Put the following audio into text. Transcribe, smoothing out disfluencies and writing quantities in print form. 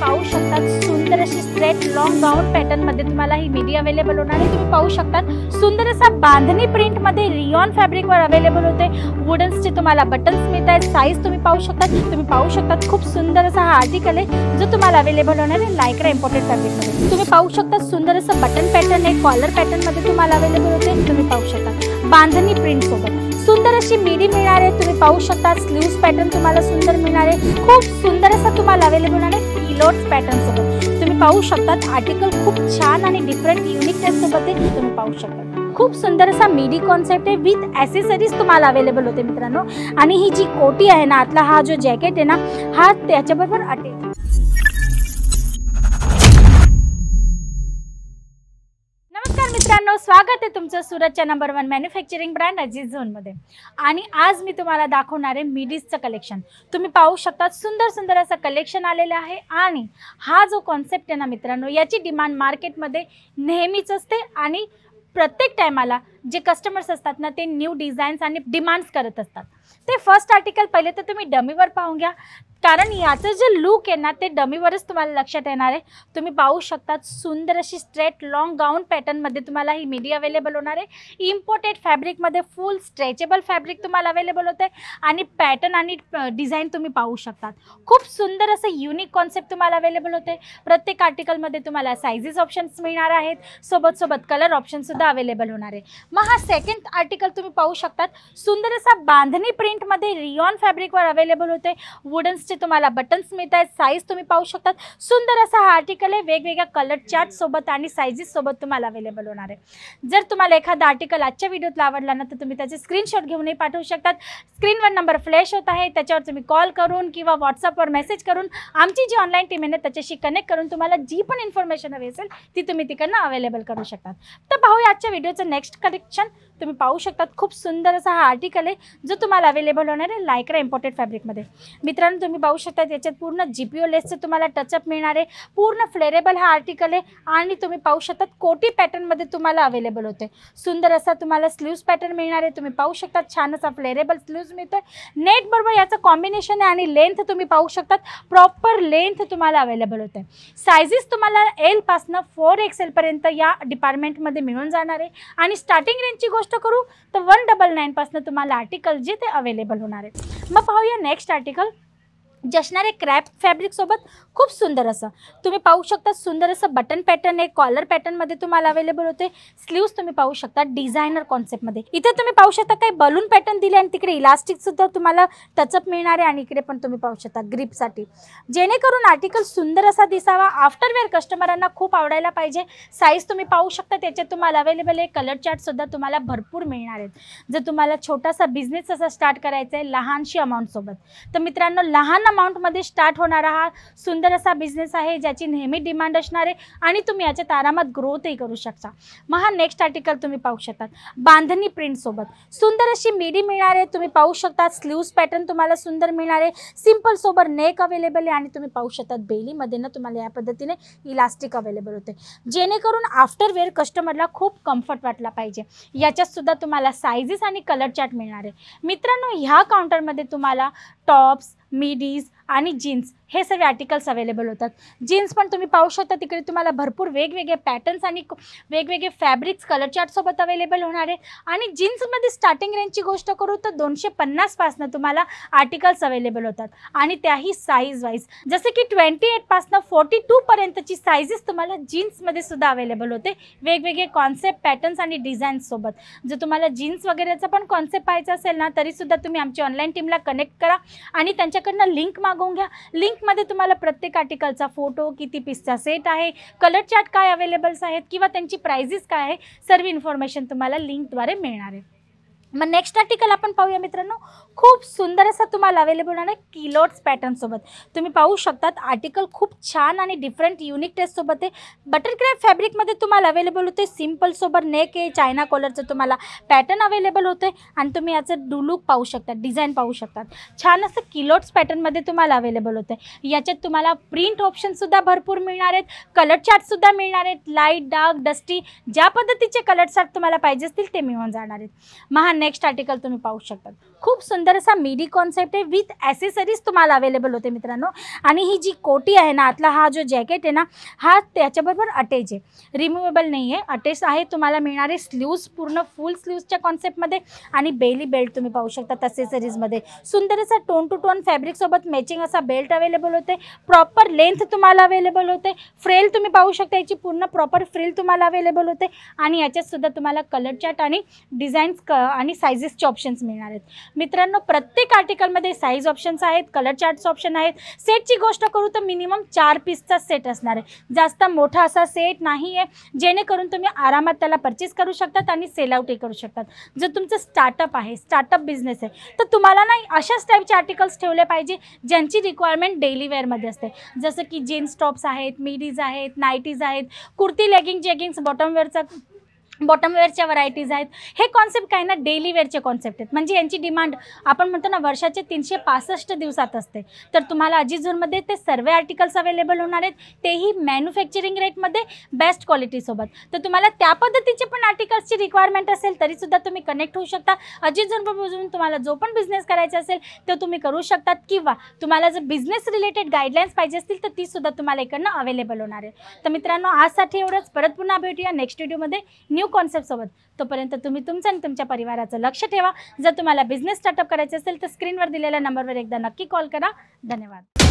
पाहू शकतात सुंदर अशी स्ट्रेट लॉंग गाउन पॅटर्न मध्ये तुम्हाला ही मिडी अवेलेबल होणार आहे। तुम्ही पाहू शकतात सुंदर असा बांधणी प्रिंट मध्ये रियॉन फॅब्रिक वर अवेलेबल होते। वुडन्स चे तुम्हाला बटन्स मिळत आहेत। साइज तुम्ही पाहू शकतात खूप सुंदर असा हा आर्टिकल आहे जो तुम्हाला अवेलेबल होणार आहे लायक्रा इम्पोर्टेड फॅब्रिक मध्ये। तुम्ही पाहू शकता सुंदर असं बटन पॅटर्न आहे, कॉलर पॅटर्न मध्ये तुम्हाला अवेलेबल होते। तुम्ही पाहू शकता बांधणी प्रिंट सोबत सुंदर अशी मिडी मिळणार आहे। तुम्ही पाहू शकता स्लीव्स पॅटर्न तुम्हाला सुंदर मिळणार आहे। खूप सुंदर असा तुम्हाला अवेलेबल होणार आहे किलोट्स पॅटर्न सोबत। तुम्ही पाहू शकता आर्टिकल खूप छान आणि डिफरंट युनिकनेस सोबत आहे। तुम्ही पाहू शकता खूप सुंदर असा मिडी कॉन्सेप्ट आहे विथ ॲक्सेसरीज तुम्हाला अवेलेबल होते मित्रांनो। आणि ही जी कोटी आहे ना, आतला हा जो जॅकेट आहे ना, हा त्याच्याबरोबर अटॅच। मित्रांनो, स्वागत आहे तुमचं सुरतच्या number 1 manufacturing brand Aziz zone मध्ये। आणि आज मी तुम्हाला दाखवणार आहे मिडीजचं कलेक्शन। तुम्ही पाहू शकता सुंदर असं कलेक्शन आलेलं आहे। आणि हा जो कॉन्सेप्ट आहे ना मित्रांनो, याची डिमांड मार्केटमध्ये नेहमीच असते आणि प्रत्येक टायमाला जे कस्टमर्स असतात ना, ते न्यू डिझाईन्स आणि डिमांड्स करत असतात। ते फर्स्ट आर्टिकल पहिले तर तुम्ही डमीवर पाहून घ्या, कारण याचं जे लुक आहे ना ते डमीवरच तुम्हाला लक्षात येणार आहे। तुम्ही पाहू शकता सुंदर अशी स्ट्रेट लॉंग गाउन पॅटर्न मध्ये तुम्हाला ही मिडी अवेलेबल होणार आहे। इम्पोर्टेड फॅब्रिक मध्ये फुल स्ट्रेचेबल फॅब्रिक तुम्हाला अवेलेबल होते आणि पॅटर्न आणि डिझाईन तुम्ही पाहू शकता। खूप सुंदर असं युनिक कॉन्सेप्ट तुम्हाला अवेलेबल होते। प्रत्येक आर्टिकल मध्ये तुम्हाला साइजेस ऑप्शन्स मिळणार आहेत, सोबत कलर ऑप्शन सुद्धा अवेलेबल होणार आहे। मग हा सेकंड आर्टिकल तुम्ही पाहू शकता सुंदर असा बांधणी प्रिंट मध्ये रियॉन फॅब्रिक वर अवेलेबल होते। वुडन्स तुम्हाला बटन्स मिळत आहेत। साइज तुम्ही पाहू शकता सुंदर असा हा आर्टिकल आहे, वेगवेगळ्या कलर चार्ट सोबत आणि साइजेस सोबत तुम्हाला अवेलेबल होणार आहे। जर तुम्हाला एखादा आर्टिकल आजच्या व्हिडिओतला आवडला ना, तर तुम्ही त्याचे स्क्रीनशॉट घेऊनही पाठवू शकतात। स्क्रीनवर नंबर फ्लॅश होत आहे, त्याच्यावर तुम्ही कॉल करून किंवा व्हॉट्सअपवर मेसेज करून आमची जी ऑनलाईन टीम आहे त्याच्याशी कनेक्ट करून तुम्हाला जी पण इन्फॉर्मेशन हवी असेल ती तुम्ही तिकडनं अवेलेबल करू शकतात। तर पाहूया आजच्या व्हिडिओचं नेक्स्ट कलेक्शन। तुम्ही पाहू शकता खूप सुंदर असा हा आर्टिकल आहे जो तुम्हाला अवेलेबल होणार आहे लायक्रा इम्पोर्टेड फॅब्रिक मध्ये। मित्रांनो, तुम्ही पाहू शकता याच्यात पूर्ण जीपीओ लेसचे तुम्हाला टचअप मिळणार आहे। पूर्ण फ्लेरेबल हा आर्टिकल आहे आणि तुम्ही पाहू शकता कोटी पॅटर्न मध्ये तुम्हाला अवेलेबल होते। सुंदर असा तुम्हाला स्लीव्स पॅटर्न मिळणार आहे। तुम्ही पाहू शकता छान असा फ्लेरेबल स्लीव्स मिळतोय। नेट बरोबर याचं कॉम्बिनेशन आहे आणि लेंथ तुम्ही पाहू शकता प्रॉपर लेंथ तुम्हाला अवेलेबल होते। साइजेस तुम्हाला एल पासून 4XL पर्यंत या डिपार्टमेंट मध्ये मिळून जाणार आहे। आणि स्टार्टिंग रेंजची गोष्ट करू तर 199 पासून तुम्हाला आर्टिकल जे ते अवेलेबल होणार आहे। मग पाहूया नेक्स्ट आर्टिकल। जशनारे क्रॅप फॅब्रिक सोबत खूप सुंदर असं तुम्ही पाहू शकता सुंदर असं बटन पॅटर्न आहे, कॉलर पॅटर्न मध्ये तुम्हाला अवेलेबल होते। स्लीव्स तुम्ही पाहू शकता डिझायनर कॉन्सेप्ट मध्ये। इथे तुम्ही पाहू शकता काही बलून पॅटर्न दिले आणि तिकडे इलास्टिक सुद्धा तुम्हाला टचअप मिळणार आहे। आणि इकडे पण तुम्ही पाहू शकता ग्रिप साठी, जेणेकरून आर्टिकल सुंदर असा दिसावा, आफ्टरवेअर कस्टमरांना खूप आवडायला पाहिजे। साइज तुम्ही पाहू शकता त्याच्यात तुम्हाला अवेलेबल आहे। कलर चार्ट सुद्धा तुम्हाला भरपूर मिळणार आहेत। जर तुम्हाला छोटासा बिझनेस असा स्टार्ट करायचा आहे लहानशी अमाऊंट सोबत, तर मित्रांनो लहान अमाउंट मध्ये स्टार्ट होणारा हा सुंदर असा बिझनेस आहे ज्याची नेहमी डिमांड असणार आहे आणि तुम्ही याच्यात आरामात ग्रोथही करू शकता। मग हा नेक्स्ट आर्टिकल तुम्ही पाहू शकता बांधणी प्रिंट सोबत सुंदर अशी मिडी मिळणार आहे। तुम्ही पाहू शकता स्लीव्स पॅटर्न तुम्हाला सुंदर मिळणार आहे। सिंपल सोबर नेक अवेलेबल आहे आणि तुम्ही पाहू शकता बेली मध्ये ना तुम्हाला या पद्धतीने इलास्टिक अवेलेबल होते, जेणेकरून आफ्टरवेअर कस्टमरला खूप कम्फर्ट वाटला पाहिजे। याच्यात सुद्धा तुम्हाला साइजेस आणि कलर चार्ट मिळणार आहे। मित्रांनो, ह्या काउंटरमध्ये तुम्हाला टॉप्स, मिडीज आणि जीन्स हे सगळे आर्टिकल्स अवेलेबल होतात। जीन्स पण तुम्ही पाहू शकता तिकडे तुम्हाला भरपूर वेगवेगळे पॅटर्न्स आणि वेगवेगळे फॅब्रिक्स कलर चार्ट सोबत अवेलेबल होणार आहे। आणि जीन्समध्ये स्टार्टिंग रेंजची गोष्ट करू तर 250 पासून तुम्हाला आर्टिकल्स अवेलेबल होतात आणि त्याही साईज वाईज, जसे की 28 पासून 42 पर्यंतची साइजेस तुम्हाला जीन्समध्ये सुद्धा अवेलेबल होते, वेगवेगळे कॉन्सेप्ट पॅटर्न्स आणि डिझाईन्स सोबत। जर तुम्हाला जीन्स वगैरेचा पण कॉन्सेप्ट पाहायचा असेल ना, तरी सुद्धा तुम्ही आमची ऑनलाईन टीमला कनेक्ट करा आणि त्यांच्याकडनं लिंक मागवून घ्या। लिंक मध्ये तुम्हाला प्रत्येक आर्टिकलचा फोटो, किती पीसचा सेट आहे, कलर चार्ट काय अवेलेबल्स आहेत किंवा त्यांची प्राइसेस काय आहे, सर्व इन्फॉर्मेशन तुम्हाला लिंकद्वारे मिळणार आहे। मग नेक्स्ट आर्टिकल आपण पाहूया मित्रांनो। खूप सुंदर असा तुम्हाला अवेलेबल आहे किलोट्स पॅटर्न सोबत। तुम्ही पाहू शकता आर्टिकल खूप छान आणि डिफरंट युनिक टेस्ट सोबत आहे। बटर क्रॅप फॅब्रिक मध्ये तुम्हाला अवेलेबल होते। सिंपल सोबर नेक आहे, चायना कॉलरचं तुम्हाला पॅटर्न अवेलेबल होते आणि तुम्ही याचं लुक पाहू शकता, डिझाईन पाहू शकता। छान असं किलोट्स पॅटर्न मध्ये तुम्हाला अवेलेबल होते। याच्यात तुम्हाला प्रिंट ऑप्शन सुद्धा भरपूर मिळणार आहेत, कलर चार्ट सुद्धा मिळणार आहेत, लाईट, डार्क, डस्टी, ज्या पद्धतीचे कलर चार्ट तुम्हाला पाहिजे असतील ते मिळून जाणार आहेत। मग हा नेक्स्ट आर्टिकल तुम्ही पाहू शकता खूप सुंदर सुंदर असा मिडी कॉन्सेप्ट आहे विथ ॲसेसरीज तुम्हाला अवेलेबल होते मित्रांनो. आणि ही जी कोटी आहे ना, आतला हा जो जॅकेट आहे ना, हा त्याच्याबरोबर अटॅच आहे, रिमूवेबल नाही आहे, अटॅच आहे. तुम्हाला मिळणारे स्लीव्ज पूर्ण फुल स्लीव्जच्या कॉन्सेप्टमध्ये आणि बेली बेल्ट तुम्ही पाहू शकता ॲसेसरीजमध्ये. सुंदर असा टोन टू टोन फॅब्रिकसोबत मॅचिंग असा बेल्ट अवेलेबल होते. प्रॉपर लेंथ तुम्हाला अवेलेबल होते. फ्रेल तुम्ही पाहू शकता, याची पूर्ण प्रॉपर फ्रिल तुम्हाला अवेलेबल होते. आणि याच्यात सुद्धा तुम्हाला कलर चार्ट आणि डिझाईन्स आणि सायझेसचे ऑप्शन्स मिळणार आहेत मित्रांनो. प्रत्येक आर्टिकलमध्ये साईज ऑप्शन्स आहेत, कलर चार्ट्स ऑप्शन आहेत. सेटची गोष्ट करू तर मिनिमम 4 पीसचा सेट असणार आहे, जास्त मोठा असा सेट नाही आहे, जेणेकरून तुम्ही आरामात त्याला परचेस करू शकतात आणि सेल आउटही करू शकतात. जर तुमचं स्टार्टअप आहे, स्टार्टअप बिझनेस आहे, तर तुम्हाला ना अशाच टाईपचे आर्टिकल्स ठेवले पाहिजे ज्यांची रिक्वायरमेंट डेली वेअरमध्ये असते. जसं की जीन्स टॉप्स आहेत, मिडीज आहेत, नाईटीज आहेत, कुर्ती, लेगिंग, जेगिंग्स, बॉटम वेअरच्या व्हरायटीज आहेत. हे कॉन्सेप्ट काय ना डेली वेअरचे कॉन्सेप्ट आहेत, म्हणजे यांची डिमांड आपण म्हणतो ना वर्षाचे 365 दिवसात असते. तर तुम्हाला अजिझोनमध्ये ते सर्व आर्टिकल्स अवेलेबल होणार आहेत, तेही मॅन्युफॅक्चरिंग रेटमध्ये बेस्ट क्वालिटीसोबत. तर तुम्हाला त्या पद्धतीचे पण आर्टिकल्सची रिक्वायरमेंट असेल तरी सुद्धा तुम्ही कनेक्ट होऊ शकता. अजिझोनपासून तुम्हाला जो पण बिझनेस करायचा असेल तो तुम्ही करू शकतात, किंवा तुम्हाला जर बिझनेस रिलेटेड गाईडलाईन्स पाहिजे असतील तर ती सुद्धा तुम्हाला इकडनं अवेलेबल होणार आहे. तर मित्रांनो, आजसाठी एवढंच. परत पुन्हा भेटूया नेक्स्ट व्हिडिओमध्ये न्यू कॉन्सेप्टसोबत. तोपर्यंत तुम्ही तुमचं आणि तुमच्या परिवाराचं लक्ष ठेवा. जर तुम्हाला बिझनेस स्टार्टअप करायचे असेल तर स्क्रीनवर दिलेल्या नंबरवर एकदा नक्की कॉल करा. धन्यवाद.